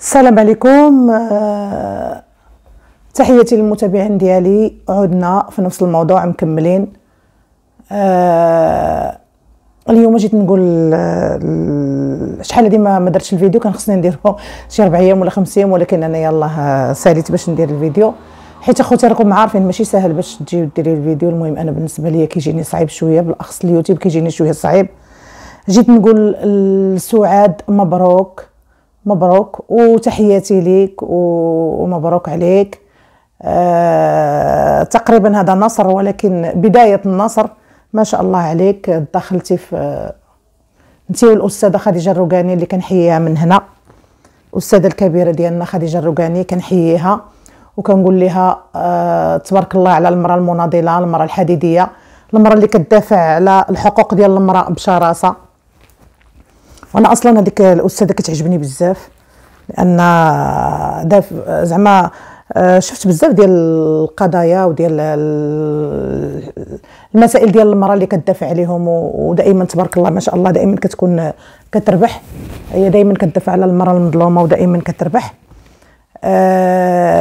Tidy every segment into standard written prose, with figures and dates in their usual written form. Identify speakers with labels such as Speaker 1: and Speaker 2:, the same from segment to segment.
Speaker 1: السلام عليكم. تحياتي للمتابعين ديالي. عدنا في نفس الموضوع مكملين. اليوم جيت نقول شحال هادي ما درتش الفيديو، كان خصني نديرو شي 4 ايام ولا 5 ايام، ولكن انا يلاه ساليت باش ندير الفيديو، حيت اخوتي راكم عارفين ماشي ساهل باش تجي ديري الفيديو. المهم انا بالنسبه ليا كيجيني صعيب شويه، بالاخص اليوتيوب كيجيني شويه صعيب. جيت نقول لسعاد مبروك مبروك وتحياتي ليك ومبروك عليك. تقريبا هذا نصر، ولكن بداية النصر. ما شاء الله عليك، دخلتي في انتي والاستاذه خديجه الروقاني اللي كنحييها من هنا، الاستاذه الكبيره ديالنا خديجه الروقاني، كنحييها وكنقول لها تبارك الله على المراه المناضله، المراه الحديديه، المراه اللي كتدافع على الحقوق ديال المراه بشراسه. وانا اصلا هذيك الاستاذه كتعجبني بزاف، لان زعما شفت بزاف ديال القضايا وديال المسائل ديال المراه اللي كتدافع عليهم، ودائما تبارك الله ما شاء الله دائما كتكون كتربح. هي دائما كتدافع على المراه المظلومه ودائما كتربح.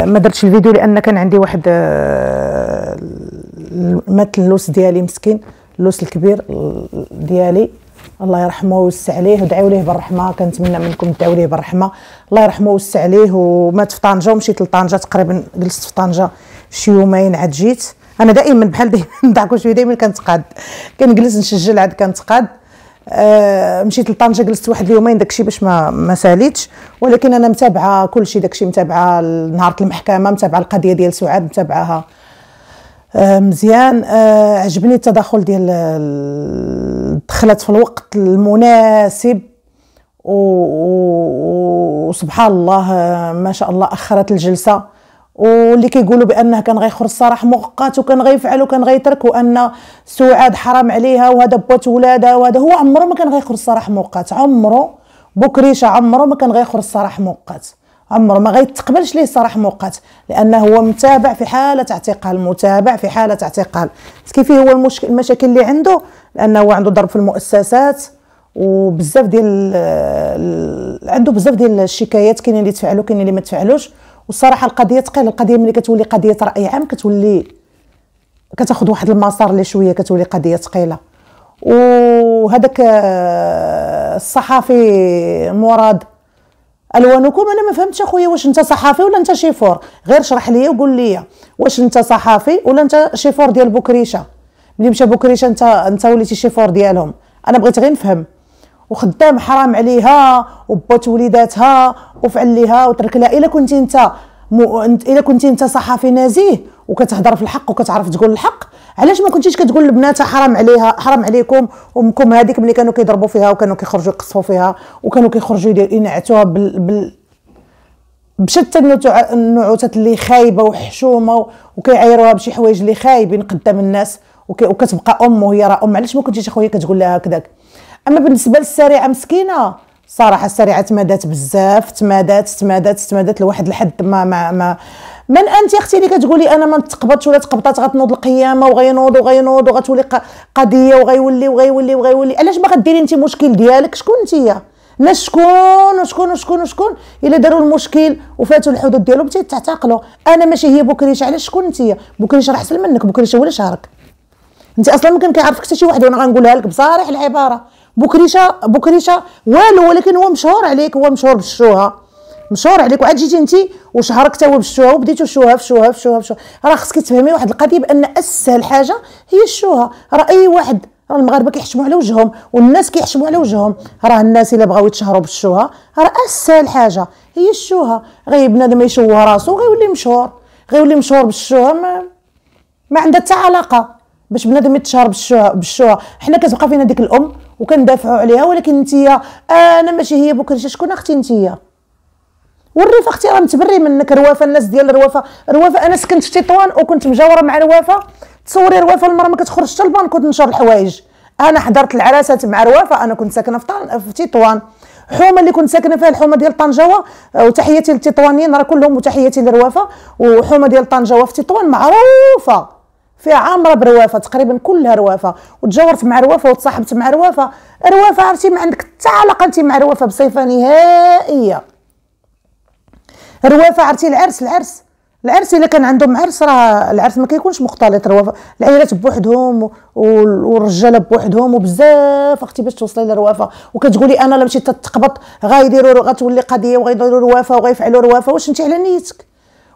Speaker 1: ما درتش الفيديو لان كان عندي واحد مات اللوس ديالي مسكين، اللوس الكبير ديالي الله يرحمه ويوسع عليه، ودعوا ليه بالرحمه. كنتمنى منكم تدعوا ليه بالرحمه، الله يرحمه ويوسع عليه. ومات في طنجه ومشيت لطنجه، تقريبا جلست في طنجه شي يومين عاد جيت. انا دائما بحال دائما نضحكوا شويه، دائما كنتقاد، كنجلس نسجل عاد كنتقاد. مشيت لطنجه جلست واحد اليومين داكشي باش ما ساليتش، ولكن انا متابعه كلشي داكشي، متابعه نهار المحكمه، متابعه القضيه ديال سعاد، متابعاها مزيان. عجبني التدخل ديال دخلت في الوقت المناسب، وسبحان الله ما شاء الله اخرت الجلسه. واللي كيقولوا بانه كان غيخرج الصراح مؤقت وكان غيفعل وكان غيترك، وان سعاد حرام عليها وهذا بوت ولادها وهذا، هو عمره ما كان غيخرج الصراح مؤقت، عمره بكريشه عمره ما كان غيخرج الصراح مؤقت، عمره ما غيتقبلش ليه الصراح مؤقت، لانه هو متابع في حاله اعتقال، متابع في حاله اعتقال. كيف هو المشاكل اللي عنده؟ لانه هو عنده ضرب في المؤسسات، وبزاف ديال عنده بزاف ديال الشكايات، كاينين اللي تفعلوا كاينين اللي ما تفعلوش. والصراحه القضيه ثقيله، القضيه ملي كتولي قضيه راي عام كتولي كتاخذ واحد المسار اللي شويه كتولي قضيه ثقيله. وهذاك الصحفي مراد الوانكم، انا ما فهمتش اخويا، واش انت صحافي ولا انت شيفور؟ غير شرح لي وقول لي واش انت صحافي ولا انت شيفور ديال بكريشه؟ ملي مشى بكريشه انت وليتي شيفور ديالهم. انا بغيت غير نفهم. وخدام حرام عليها وبوت وليداتها وفعل ليها وترك لها. الا كنتي انت صحافي نزيه وكتهضر في الحق وكتعرف تقول الحق، علاش ما كنتيش كتقول لبناتها حرام عليها، حرام عليكم؟ امكم هذيك ملي كانوا كيضربوا فيها وكانوا كيخرجوا يقصفوا فيها وكانوا كيخرجوا ينعتوها بشتى النعوتات اللي خايبه وحشومه، وكيعايروها بشي حوايج اللي خايبين قدام الناس، وكتبقى وهي راه وعلاش ما كنتيش اخويا كتقول لها هكذاك؟ اما بالنسبه للسريعه مسكينه، صراحه السريعه تمادات بزاف، تمادات لواحد الحد ما من انت اختي اللي كتقولي انا ما تقبضتش ولا تقبطات غتنوض القيامه وغينوض وغتولي قضيه وغيولي. علاش ما غديري انت مشكل ديالك؟ شكون نتيا؟ الناس شكون الا داروا المشكل وفاتوا الحدود ديالهم تعتقلوا. انا ماشي هي بكريشه. علاش شكون نتيا؟ بكريشه راه احسن منك، بكريشه ولا شهرك انت اصلا ما كان كيعرفك حتى شي واحد. وانا غنقولها لك بصريح العباره، بكريشه والو، ولكن هو مشهور عليك، هو مشهور بالشوهه، مشهور عليك. وعاد جيتي انت وشهرك هو بالشوهه وبديتو شوهه في شوهه. راه خصك تفهمي واحد القضيه، بان اسهل حاجه هي الشوهه. راه اي واحد، راه المغاربه كيحشموا على وجههم والناس كيحشموا على وجههم. راه الناس الا بغاو يتشهروا بالشوهه راه اسهل حاجه هي الشوهه. غير بنادم يشوه راسو غيولي مشهور بالشوهه. ما عندها حتى علاقه باش بنادم يتشهر بالشوهه. حنا كتبقى فينا ديك الام وكندافعوا عليها، ولكن نتيا انا ماشي هي بكريشه. شكون اختي نتيا؟ والريفه اختي راه متبري منك. روافه، الناس ديال روافه انا سكنت في تطوان وكنت مجاوره مع روافه. تصوري روافه المراه ما كتخرجش حتى البان كنت نشر الحوايج. انا حضرت العراسات مع روافه، انا كنت ساكنه في تطوان. حومه اللي كنت ساكنه فيها الحومه ديال طنجه، وتحياتي للتطوانيين راه كلهم، وتحياتي لروافه. وحومه ديال طنجه في تطوان معروفه، فيها عامره بروافه، تقريبا كلها روافه. وتجاورت مع روافه وتصاحبت مع روافه عرفتي ما عندك حتى علاقه انت مع روافه بصفه نهائيه. الروافه عرفتي العرس الا كان عندهم عرس راه العرس ما كيكونش مختلط. الروافه العائلات بوحدهم والرجاله بوحدهم وبزاف اختي باش توصلي للروافه، وكتقولي انا لا مشيت تتقبط غيديروا غتولي قضيه وغيديروا روافه وغيفعلوا روافه. واش انت على نيتك؟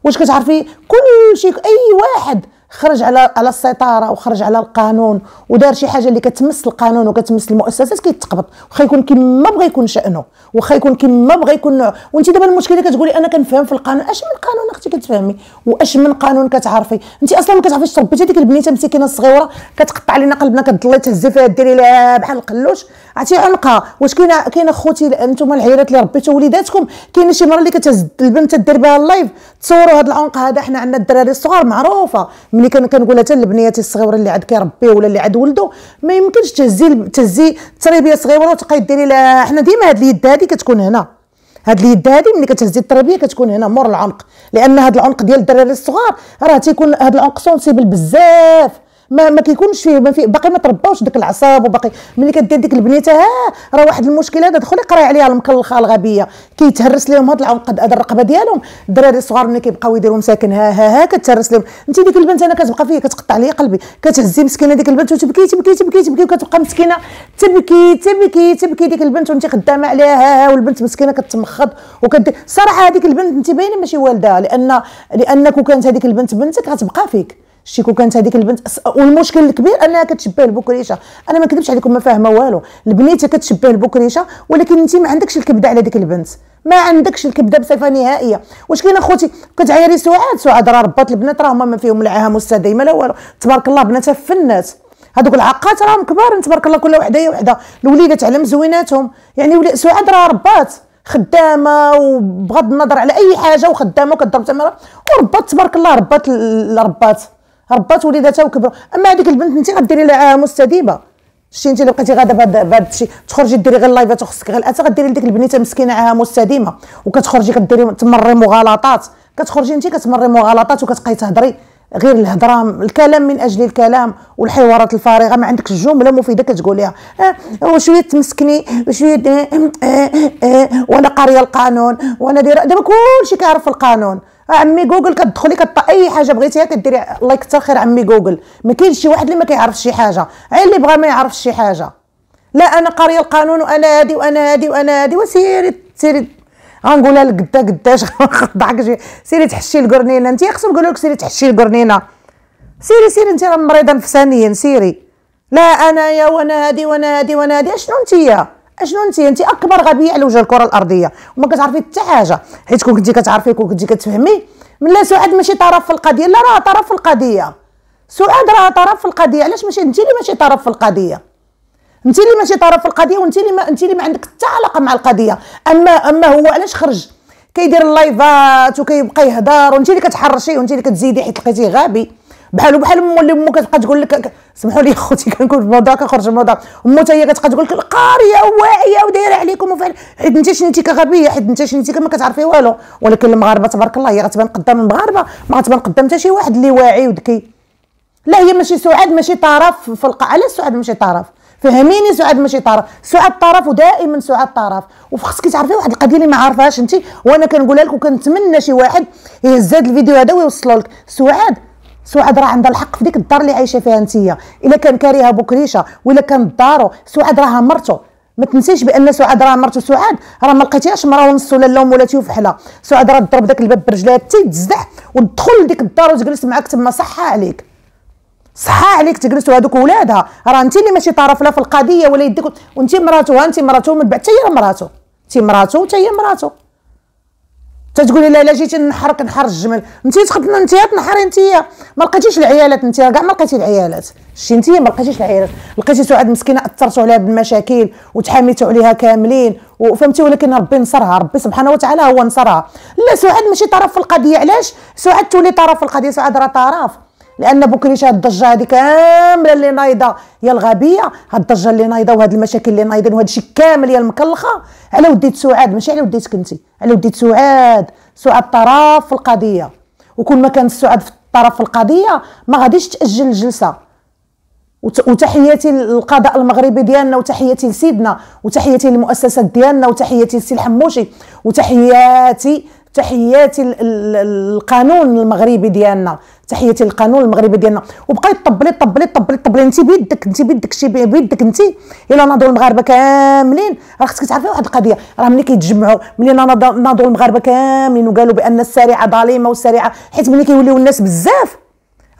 Speaker 1: واش كتعرفي كل شيء اي واحد خرج على السيطره وخرج على القانون ودار شي حاجه اللي كتمس القانون وكتمس المؤسسات كيتقبض، واخا يكون كما بغى يكون شانه، واخا يكون كما بغى يكون نوع. وانت دابا المشكله كتقولي انا كنفهم في القانون. اش من قانون اختي كتفهمي واش من قانون كتعرفي؟ انت اصلا ما كتعرفيش تربيتي ديك البنيته مسكينه الصغيره كتقطع لنا قلبنا، كتضلي تهزي فيها ديري لها بحال القلوش عرفتي عنقها. واش كاينه خوتي انتم العائلات اللي ربيتوا وليداتكم كاينه شي مره اللي كتهز البنت دير بها اللايف تصوروا هذا العنق هذا؟ حنا عندنا الدراري الصغار معروفه ملي كنقولها حتى لبنياتي الصغيره اللي عاد كيربيه ولا اللي عاد ولدو ما يمكنش تهزي تربيه صغيره وتبقاي ديري لها. حنا ديما هاد اليد هادي كتكون هنا، هاد اليد هادي ملي كتهزي التربيه كتكون هنا مور العنق، لان هاد العنق ديال الدراري الصغار راه تيكون هاد العنق سونسيبل بزاف، ما كيكونش فيه باقي ما ترباوش داك العصاب. وباقي ملي كدير ديك البنيته راه واحد المشكله هذا دخلي قراي عليها المكلخه الغبيه كيتهرس لهم هاد العنق هذا الرقبه ديالهم. الدراري الصغار ملي كيبقاو يديروا مساكن ها كتهرس لهم. انت ديك البنت انا كتبقى فيا كتقطع لي قلبي، كتهزي مسكينه ديك البنت وتبكي تبكي تبكي تبكي وكتبقى مسكينه تبكي تبكي تبكي ديك البنت وانت خدامه عليها والبنت مسكينه كتمخض صراحه هذيك البنت انت باينه ماشي والدها، لانك كانت هذيك البنت بنتك غتبقى فيك. شتي كون كانت هذيك البنت والمشكل الكبير انها كتشبه البكريشه. انا ما نكذبش عليكم ما فاهمه والو، البنيته كتشبه البكريشه ولكن انت ما عندكش الكبده على ديك البنت، ما عندكش الكبده بصفه نهائيه. واش كاين اخوتي كتعايري سعاد راه ربات البنات راه هما ما فيهم العاهه مستديمه لا والو، تبارك الله بناتها فنات. هذوك العقات راهم كبار تبارك الله، كل وحده هي وحده. الوليدات على مزويناتهم، يعني سعاد راه ربات خدامه وبغض النظر على اي حاجه وخدامه وكضرب تماره وربات تبارك الله، ربات وليداتها وكبروا. اما هذيك البنت انت غديري لها مستديمه. شتي انت اللي بقيتي غاده بهذا الشيء تخرجي ديري غير اللايفات وخصك غير اتا غديري لديك البنيته مسكينه عاها مستديمه وكتخرجي كديري تمري مغالطات، كتخرجي انت كتمري مغالطات وكتبقاي تهضري غير الهضره الكلام من اجل الكلام والحوارات الفارغه، ما عندكش جمله مفيده كتقوليها. وشويه تمسكني وشويه وانا قاريه القانون وانا دايره دابا كلشي كيعرف في القانون. عمي جوجل كتدخلي اي حاجه بغيتيها كديري الله يكثر خير عمي جوجل. ما كاينش شي واحد اللي ما كيعرفش شي حاجه، غير اللي بغى ما يعرفش شي حاجه. لا انا قاريه القانون وانا هادي وانا هادي وانا هادي. وسيري غنقولها لك قداش ضحك سيري تحشي القرنينه. انت خصهم يقولوا لك سيري تحشي القرنينه. سيري انت راه مريضه نفسانيا سيري. لا انايا وانا هادي وانا هادي وانا هادي. اشنو انت اكبر غبيه على وجه الكره الارضيه وما كتعرفي حتى حاجه. حيت كون كنتي كتعرفي كون كنتي كتفهمي من لا سعاد ماشي طرف في القضيه. لا راه طرف في القضيه، سعاد راه طرف في القضيه. علاش ماشي انت اللي ماشي طرف في القضيه؟ انت اللي ماشي طرف في القضيه وانت اللي ما عندك حتى علاقه مع القضيه. اما هو علاش خرج كيدير اللايفات وكيبقى يهضر وانت اللي كتحرشي وانت اللي كتزيدي حيت لقيتيه غبي بحال امو اللي امو كتبقى تقول لك سمحوا لي اخوتي كنكون في الموضوع كنخرج من الموضوع. امو حتى هي كتبقى تقول لك قاريه وواعيه ودايره عليكم وفعل حيت انت شنيتي كغبيه، حيت انت شنيتي ما كتعرفي والو. ولكن المغاربه تبارك الله هي غتبان قدام المغاربه، ما غتبان قدام حتى شي واحد اللي واعي وذكي. لا هي ماشي سعاد ماشي طرف في علاش سعاد ماشي طرف؟ فهميني سعاد ماشي طرف. سعاد طرف ودائما سعاد طرف. وخصك تعرفي واحد القضيه اللي ما عارفاهاش انت وانا كنقولها لك وكنتمنى شي واحد يهز هذا الفيديو هذا ويوصلوا لك. سعاد راه عندها الحق في ديك الدار اللي عايشه فيها انتيا. الا كان كاريها بكريشه ولا كان دارو سعاد راها مرته. ما تنسيش بان سعاد راه مرته. سعاد راه ما لقيتيهاش مرا ونص ولا لا ولاتي وفحله. سعاد راه تضرب داك الباب برجلها تزدح وتدخل لديك الدار وتجلس معاك تما. صحه عليك تجلسوا هذوك ولادها. راه انت اللي ماشي طرف لا في القضيه ولا يديك. وانت مراته انت مراته من بعد حتى هي مراته. انت مراته وحتى هي مراته. تتقولي لا جيتي نحر الجمل. انت تخدمنا انت تنحري انت ما لقيتيش العيالات. انت كاع ما لقيتي العيالات. شتي انت ما لقيتيش العيالات. لقيتي سعاد مسكينه اثرتوا عليها بالمشاكل وتحاميتوا عليها كاملين وفهمتي. ولكن ربي نصرها، ربي سبحانه وتعالى هو نصرها. لا سعاد ماشي طرف في القضيه. علاش سعاد تولي طرف في القضيه؟ سعاد راه طرف لان بكريشه هاد الضجه هادي كامله اللي نايضه هي الغبيه. هاد الضجه اللي نايضه وهاد المشاكل اللي نايضين وهاد الشيء كامل هي المكلخه على وديت سعاد ماشي على وديتك انت، على وديت سعاد. سعاد طرف في القضيه وكل ما كانت سعاد في الطرف في القضيه ما غاديش تاجل الجلسه. وتحياتي للقضاء المغربي ديالنا وتحياتي لسيدنا وتحياتي للمؤسسات ديالنا وتحياتي للسي الحموشي وتحياتي تحياتي القانون المغربي ديالنا، تحياتي للقانون المغربي ديالنا. وبقى يطبلي انت بيدك شي بيدك انت. الا ناضوا المغاربه كاملين، راه خصك تعرفي واحد القضيه، راه ملي كيتجمعوا، ملي ناضوا المغاربه كاملين وقالوا بان السريعه ظالمه والسريعه، حيت ملي كيوليو الناس بزاف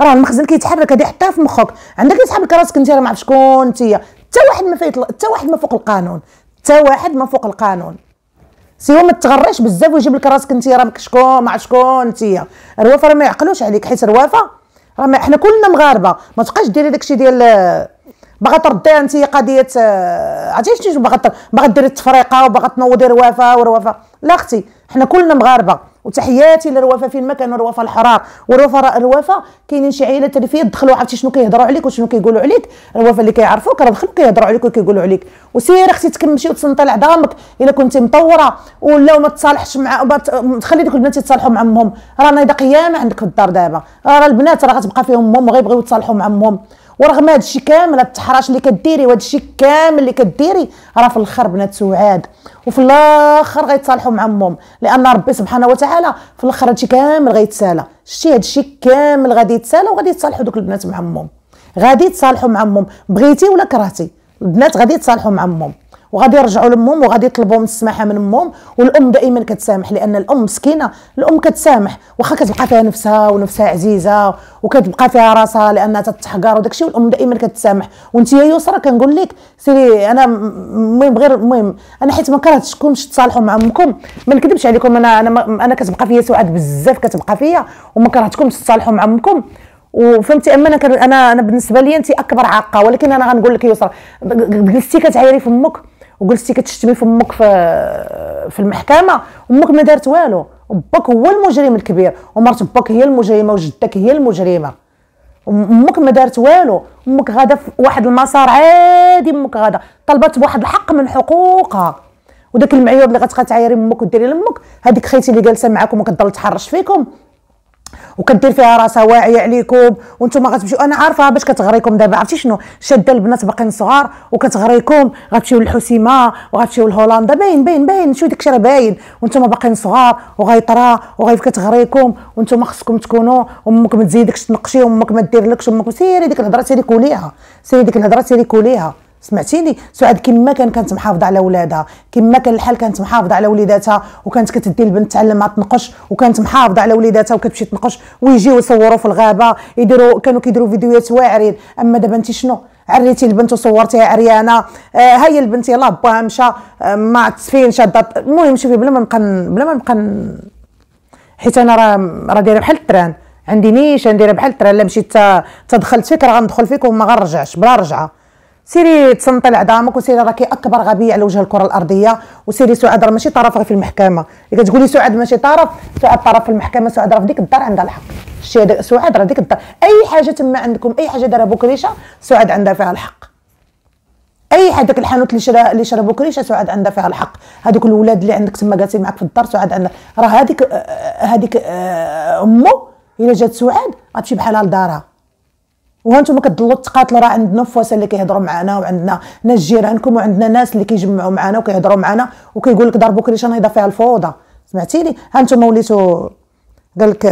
Speaker 1: راه المخزن كيتحرك. هذه حتى في مخك عندك يسحب لك راسك انت، راه ما عرف شكون انت. حتى واحد ما فايت، حتى واحد ما فوق القانون، حتى واحد ما فوق القانون. سيوا ما تغريش بزاف ويجيب لك راسك انت راه شكون ما عرف شكون انت. الروافه راه ما يعقلوش عليك، حيت الروافه راه حنا كلنا مغاربه. ما تبقاش ديري داكشي ديال باغا ترديها انت قضيه عرفتي شنو باغا ديري التفريقه وباغا تنوضي روافه وروافه. لا اختي، حنا كلنا مغاربه. وتحياتي للروافه فين ما كانوا الروافه الحرار والروافه كاينين شي عائلات ريفيه دخلوا عرفتي شنو كيهضروا عليك وشنو كيقولوا عليك. الروافه اللي كيعرفوك راه دخلوا كيهضروا عليك وكيقولوا عليك. وسير اختي تكمشي وتصنتي لعظامك الا كنتي مطوره ولا ما تصالحش مع تخلي دوك البنات يتصالحوا مع امهم. راه نايضه قيامه عندك في الدار دابا. راه البنات راه غتبقى فيهم امهم وغيبغيو يتصالحوا مع امهم. ورغم هذا الشيء كامل، هاد التحراش اللي كديري وهذا الشيء كامل اللي كديري، راه في الاخر بنات سعاد، وفي الاخر غيتصالحوا مع امهم، لان ربي سبحانه وتعالى في الاخر هادشي كامل غيتسالى. شتي هادشي كامل غادي يتسالى وغادي يتصالحوا دوك البنات مع امهم. غادي يتصالحوا مع امهم بغيتي ولا كرهتي. البنات غادي يتصالحوا مع امهم وغادي يرجعوا لامهم وغادي يطلبوا من السماحه من امهم. والام دائما كتسامح، لان الام مسكينه، الام كتسامح واخا كتبقى فيها نفسها ونفسها عزيزه وكتبقى فيها راسها لانها تتحقر وداكشي، والام دائما كتسامح. وانت يا يسرى كنقول لك سيري، انا المهم غير المهم انا حيت ما كرهتكمش تصالحوا مع امكم، ما نكذبش عليكم، انا كتبقى فيا سعاد بزاف، كتبقى فيا وما كرهتكمش تصالحوا مع امكم. وفهمتي، اما انا بالنسبه لي انت اكبر عاقه. ولكن انا غنقول لك يسرى، جلستي كتعايري في امك وجلستي كتشتمي في امك في المحكمه، امك ما دارت والو، باك هو المجرم الكبير، ومرت باك هي المجرمه وجدتك هي المجرمه. امك ما دارت والو، امك غاده في واحد المسار عادي، امك غاده طلبت بواحد الحق من حقوقها. وداك المعيوب اللي غتبقى تعايري امك وديري لامك، هذيك خيتي اللي جالسه معاكم وكتضل تحرش فيكم وكدير فيها راسها واعيه عليكم، وانتم غتمشيو. انا عارفه باش كتغريكم دابا، عرفتي شنو شاده البنات باقيين صغار وكتغريكم، غتمشيو للحسيمه وغتمشيو لهولندا، باين شو داكشي راه باين، وانتم باقيين صغار وغيطرا كتغريكم. وانتم خصكم تكونوا امك ما تزيدكش تنقشي، امك ما ديرلكش، امك سيري ديك الهضره سيري كوليها، سيري كوليها. سمعتيني سعاد؟ كما كانت محافظه على ولادها، كما كان الحال كانت محافظه على وليداتها، وكانت كتدي البنت تعلم ما تنقش، وكانت محافظه على وليداتها وكتمشي تنقش ويجيو يصوروا في الغابه، كانوا كيديروا فيديوهات واعرين. اما دابا انت شنو عريتي البنت وصورتيها عريانه؟ هاي البنت يلاه باها مشى ما عرفت فين شادت. المهم شوفي، بلا ما نبقى حيت انا راه دايره بحال التران، عندي نيشان دايره بحال التران. لا مشيت تدخلت فيك راه غندخل فيك وما غنرجعش بلا رجعه. سيري تصنطي لعظامك وسيري، راكي اكبر غبيه على وجه الكره الارضيه. وسيري سعاد راه ماشي طرف غير في المحكمه، اللي كتقولي سعاد ماشي طرف، سعاد طرف في المحكمه. سعاد راه في ديك الدار عندها الحق. شتي سعاد راه ديك الدار، اي حاجه تما عندكم، اي حاجه دارها بوكريشه سعاد عندها فيها الحق. اي حاجه، داك الحانوت اللي شرا بوكريشه سعاد عندها فيها الحق. هذوك الولاد اللي عندك تما جالسين معاك في الدار سعاد عندها. راه هذيك امه الا جات سعاد غتمشي بحالها لدارها. وهانتوما كتضلوا تقاتلوا، راه عندنا فواسه اللي كيهضروا معنا، وعندنا ناس جيرانكم، وعندنا ناس اللي كيجمعوا معنا وكيهضروا معنا وكيقول لك دار بوكريشه نايضه فيها الفوضى. سمعتيني؟ هانتوما وليتوا قال لك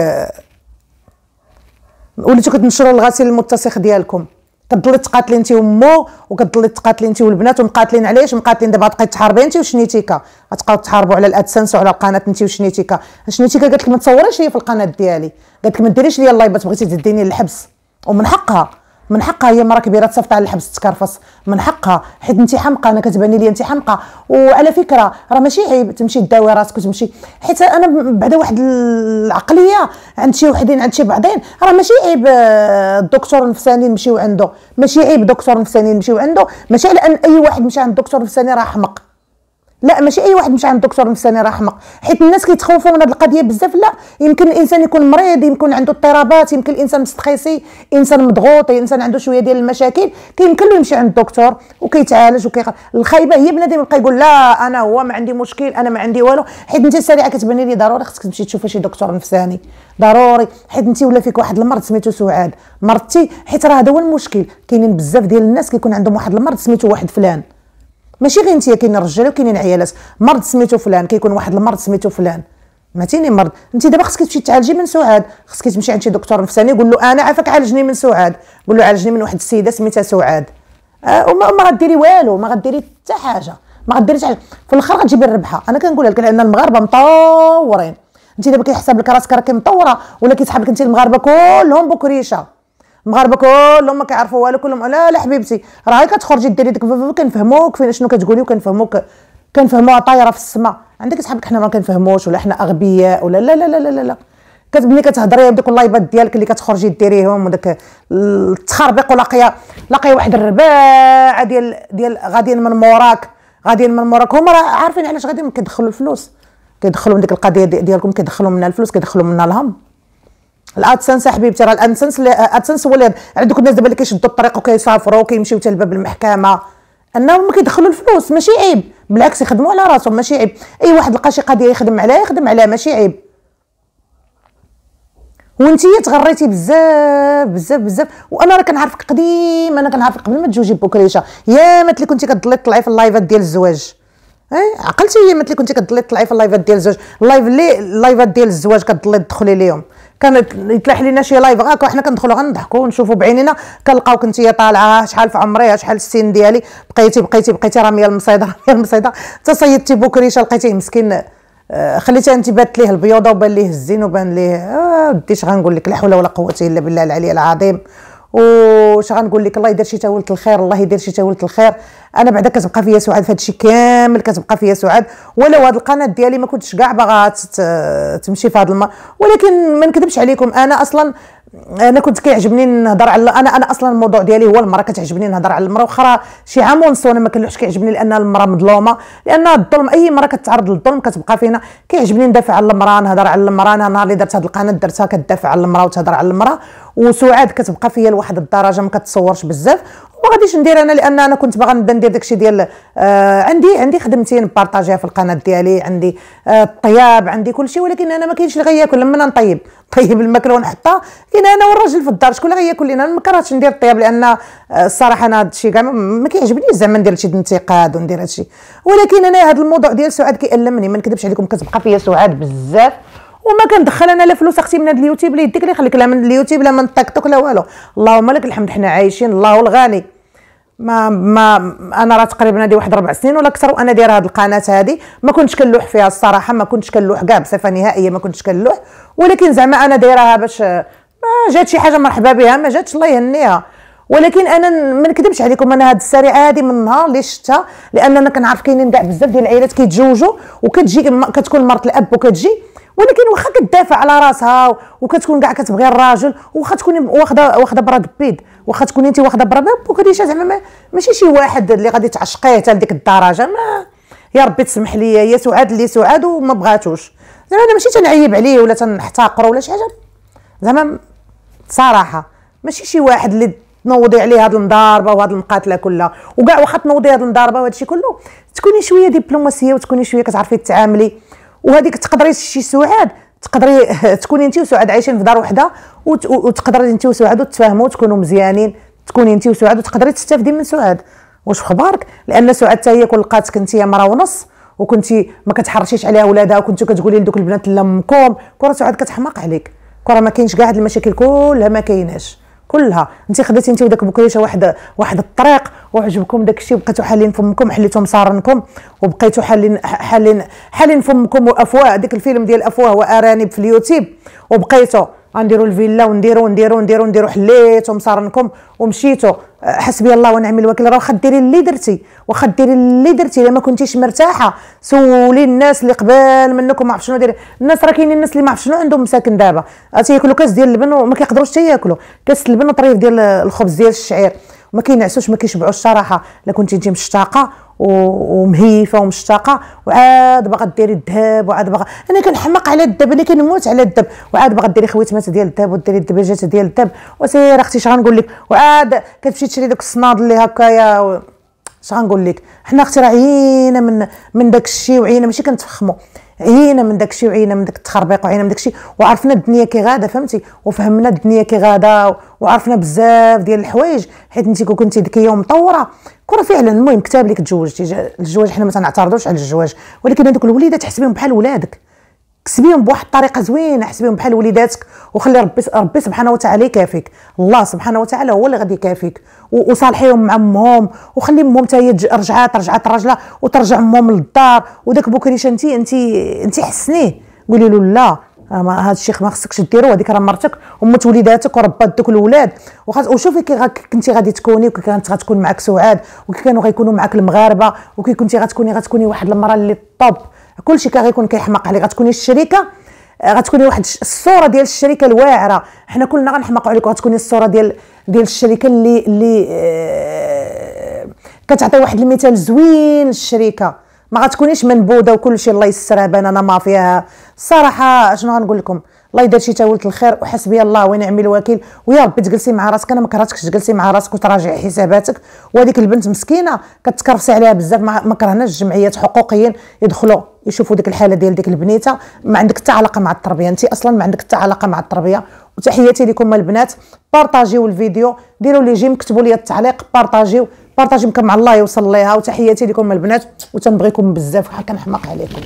Speaker 1: وليتوا كتنشروا الغسيل المتسخ ديالكم. كتضلي تقاتلي انت وامو، وكتضلي تقاتلي انت والبنات، ومقاتلين علاش؟ مقاتلين دابا تبقاي تحاربي انت وشنيتيكا، غتبقاو تحاربوا على الادسنس وعلى القناه انت وشنيتيكا. شنيتيكا قالت لك ما تصوريش ليا في القناه ديالي، قالت لك ما ديريش ليا اللايفات، بغيتي تديني للحبس. ومن حقها هي مرة كبيره تصيفط على الحبس تكرفص، من حقها، حيت انت حمقى. انا كتباني لي انت حمقى. وعلى فكره راه ماشي عيب تمشي تداوي راسك وتمشي، حيت انا بعدا واحد العقليه عند شي وحدين، عند شي بعضين، راه ماشي عيب الدكتور النفساني نمشيو عنده، ماشي عيب دكتور نفساني نمشيو عنده، ماشي على ان اي واحد مشى عند الدكتور نفساني راه حمق. لا، ماشي اي واحد مشى عند الدكتور النفساني راه حمق، حيت الناس كيتخوفوا من هذه القضيه بزاف. لا، يمكن الانسان يكون مريض، يمكن عنده اضطرابات، يمكن الانسان مستخيسي، انسان مضغوط، انسان عنده شويه ديال المشاكل، كيمكن له يمشي عند الدكتور وكيتعالج الخايبه هي بنادم يبقى يقول لا انا هو ما عندي مشكل، انا ما عندي والو. حيت انت سريعه كتباني لي ضروري خصك تمشي تشوفي شي دكتور نفساني ضروري، حيت انت ولا فيك واحد المرض سميتو سعاد، مرضتي. حيت راه هذا هو المشكل، كاينين بزاف ديال الناس كيكون عندهم واحد المرض سميتو واحد فلان، ماشي غير انت، كاينين الرجال وكاينين عيالات، مرض سميتو فلان، كيكون واحد المرض سميتو فلان. سمعتيني مرض. انت دابا خصك تمشي تعالجي من سعاد، خصك تمشي عند شي دكتور نفساني قول له انا عافاك عالجني من سعاد، قول له عالجني من واحد السيده سميتها سعاد. وما غديري والو، ما غديري حتى حاجه، ما غديري حتى حاجه، في الاخر غتجيبي الربحه. انا كنقولها لك لان المغاربه مطورين. انت دابا كيحسب لك راسك راكي مطوره ولا كيسحب لك انت المغاربه كلهم بكريشه، المغاربه كلهم ما كيعرفوا والو، كلهم لا لا حبيبتي راه كتخرجي ديري ديك كنفهموك فين شنو كتقولي وكنفهموك، كنفهموها طايره في السماء. عندك صحاب حنا ما كنفهموش ولا حنا اغبياء ولا لا لا لا لا لا. كتبني كتهضري بديك اللايفات ديالك اللي كتخرجي ديريهم وداك التخربيق، ولاقيه واحد الرباعه ديال غاديين من موراك، هما راه عارفين علاش غاديين كيدخلوا الفلوس، كيدخلوا من ديك القضيه ديالكم، كيدخلوا منها الفلوس، كيدخلوا منها الهم. الادسنس حبيبتي، راه الادسنس هو اللي عندك الناس دابا اللي كيشدوا الطريق وكيسافروا وكيمشيو حتى لباب المحكمه، انهم كيدخلوا الفلوس ماشي عيب، بالعكس يخدموا على راسهم ماشي عيب. اي واحد لقى شي قضيه يخدم عليها ماشي عيب. وانتي تغريتي بزاف بزاف بزاف، وانا راه كنعرفك قديم، انا كنعرفك قبل ما تجوجي بكريشه، يا مات اللي كنتي كتضلي تطلعي في اللايفات ديال الزواج. عقلتي يا مات اللي كنتي كتضلي تطلعي في اللايفات ديال الزواج، اللايفات ديال الزواج كتضلي تدخلي ليهم، كان يطلع لينا شي لايف هكا وحنا كندخلوا غنضحكوا ونشوفوا بعينينا، كنلقاوك انت طالعه شحال في عمري، شحال السن ديالي، بقيتي راميه المصيده تصيدتي بكريشه لقيتيه مسكين، خليتيه انت بات ليه البيوضه وبان ليه الزين وبان ليه ودي اش غنقول لك، لا حول ولا قوه الا بالله العلي العظيم. واش غنقول لك، الله يدير شي تاولت الخير، الله يدير شي تاولت الخير. انا بعدا كتبقى فيا سعاد في هادشي كامل، كتبقى فيا سعاد، ولو هاد القناه ديالي ما كنتش كاع باغا تمشي في هاد ولكن ما نكذبش عليكم، انا كنت كيعجبني نهضر على انا اصلا الموضوع ديالي هو المراه، كتعجبني نهضر على المراه، واخا شي عام ونص وانا ما كنلوحش كيعجبني لان المراه مظلومه، لان الظلم اي مراه كتعرض للظلم كتبقى فينا، كيعجبني ندافع على المراه، نهضر على المراه. انا نهار اللي درت هاد القناه درتها كتدافع على المراه وتهضر على المراه، وسعاد كتبقى فيا لواحد الدرجه ما كتصورش بزاف، وما غاديش ندير انا لان انا كنت باغا نبدا ندير داكشي ديال عندي خدمتي نبارطاجيها في القناه ديالي، عندي الطياب، عندي كلشي، ولكن انا ما كاينش اللي غياكل لما نطيب الماكله ونحطها، كاين انا والراجل في الدار، شكون اللي غياكل لينا؟ ما كرهتش ندير الطياب لان الصراحه انا هادشي كاع ما كيعجبنيش زعما ندير شي انتقاد وندير هادشي، ولكن انا هذا الموضوع ديال سعاد كيألمني، ما نكذبش عليكم، كتبقى فيا سعاد بزاف، وما كندخل انا لا فلوس اختي من هذا اليوتيوب اللي يديك، اللي يخليك لا من اليوتيوب لا من التيك توك لا والو، اللهم لك الحمد حنا عايشين الله الغني. ما انا راه تقريبا هذه واحد 4 سنين ولا اكثر وانا دايره هذه القناه هذه، ما كنتش كنلوح فيها الصراحه، ما كنتش كنلوح كاع بصفه نهائيه، ما كنتش كنلوح، ولكن زعما انا دايرها باش ما جات شي حاجه مرحبا بها، ما جاتش الله يهنيها، ولكن انا ما نكذبش عليكم، انا هذه السريعه هذه من النهار اللي شفتها، لان انا كنعرف كاينين كاع بزاف ديال العائلات كيتزوجوا وكتجي كتكون مرت الاب وكتجي، ولكن واخا كتدافع على راسها وكتكون كاع كتبغي الراجل، واخا تكوني واخده براد بيد، واخا تكوني انت واخده براد بوكريشه، زعما ماشي شي واحد اللي غادي تعشقيه حتى لديك الدرجه، ما يا ربي تسمح لي يا سعاد اللي سعاد وما بغاتوش، زعما انا ماشي تنعيب عليه ولا تنحتقره ولا شي حاجه، زعما صراحه ماشي شي واحد اللي تنوضي عليه هاد المضاربه وهاد المقاتله كلها، وكاع واخا تنوضي هاد المضاربه وهذا الشيء كله تكوني شويه دبلوماسيه وتكوني شويه كتعرفي تتعاملي، وهذيك تقدري شي سعاد تقدري تكوني انت وسعاد عايشين في دار وحده وتقدري انت وسعاد وتفاهموا وتكونوا مزيانين، تكوني انت وسعاد وتقدري تستافدي من سعاد. واش في خبارك؟ لان سعاد حتى هي كون لقاتك انت مرا ونص وكنتي ما كتحرشيش عليها ولادها وكنتو كتقولي لدوك البنات لا امكم، كره سعاد كتحماق عليك، كره ما كاينش كاع هاد المشاكل كلها ما كايناش كلها، انت خديتي انت وداك بكريشه واحد الطريق وعجبكم داك الشيء وبقيتوا حالين فمكم، حليتوا مصارنكم وبقيتوا حالين فمكم وافواه، ديك الفيلم ديال افواه وارانب في اليوتيوب، وبقيتوا غنديروا الفيلا ونديروا حليتوا مصارنكم ومشيتوا، حسبي الله ونعم الوكيل، راه واخا ديري اللي درتي الا ما كنتيش مرتاحه سولي الناس اللي قبال منك وما عرف شنو دايرين، الناس راه كاينين الناس اللي ما عرف شنو عندهم مساكن دابا تياكلوا كاس ديال اللبن وما كيقدروش حتى ياكلوا كاس اللبن وطريف ديال الخبز ديال الشعير، وما كينعسوش ما كيشبعوش الصراحه، الا كنتي انت مشتاقه ومهيفه ومشتاقه وعاد باغا ديري الذهب وعاد باغا، انا كنحماق على الذهب، انا كنموت على الذهب، وعاد باغا ديري خويتمات ديال الذهب وديري الدباجات ديال الذهب، وسير اختي اش غنقول لك، وعاد كتمشي تشري داك الصناد اللي هكايا، اش غنقول لك، حنا اختي راه عيينا من داك الشيء، وعيينا ماشي كنتفخموا، عيينا من داك الشيء وعيينا من داك التخربيق وعيينا من داك الشيء، وعرفنا الدنيا كي غاده فهمتي، وفهمنا الدنيا كي غاده وعرفنا بزاف ديال الحوايج، حيت انت كنتي ذكيه ومطوره كره فعلا. المهم كتاب لك تزوجتي، الزواج حنا ما تنعترضوش على الزواج، ولكن هذوك الوليدات تحسبيهم بحال ولادك، كسبيهم بواحد الطريقه زوينه، حسبيهم بحال وليداتك، وخلي ربي سبحانه وتعالى يكافيك. الله سبحانه وتعالى هو اللي غادي يكافيك. وصالحيهم مع امهم، وخلي امهم حتى هي رجعات الراجله وترجع امهم للدار. وداك بوكريشه انت حسنيه، قولي له لا هذا الشيء ما خصكش ديرو، هذيك راه مرتك ومت وليداتك وربات دوك الاولاد. وشوفي كي كنتي غادي تكوني، وكي كانت غتكون معك سعاد، وكي كانوا غيكونوا معك المغاربه، وكي كنتي غتكوني واحد المراه اللي طوب، كلشي غيكون كيحماق عليك. غتكوني الشركه، غتكوني واحد الصوره ديال الشركه الواعره. حنا كلنا غنحماقوا عليك، وغتكوني الصوره ديال الشركه اللي كتعطي واحد المثال زوين للشركه، ما غتكونيش منبوذه وكلشي الله يسرها انا ما فيها. الصراحه شنو غنقول لكم، الله يدير شي تاولت الخير، وحسبي الله ونعم الوكيل. ويا ربي تجلسي مع راسك، انا ما كرهتكش تجلسي مع راسك وتراجعي حساباتك. وهذيك البنت مسكينه كتكرفسي عليها بزاف، ما كرهناش الجمعيات حقوقيين يدخلوا يشوفوا ديك الحاله ديال ديك البنيته. ما عندك حتى علاقه مع التربيه، انت اصلا ما عندك حتى علاقه مع التربيه. وتحياتي لكم البنات، بارطاجيو الفيديو، ديروا لي جيم، كتبوا لي التعليق، بارطاجيو يمكن مع الله يوصل ليها. وتحياتي لكم البنات، وتنبغيكم بزاف، كنحماق عليكم.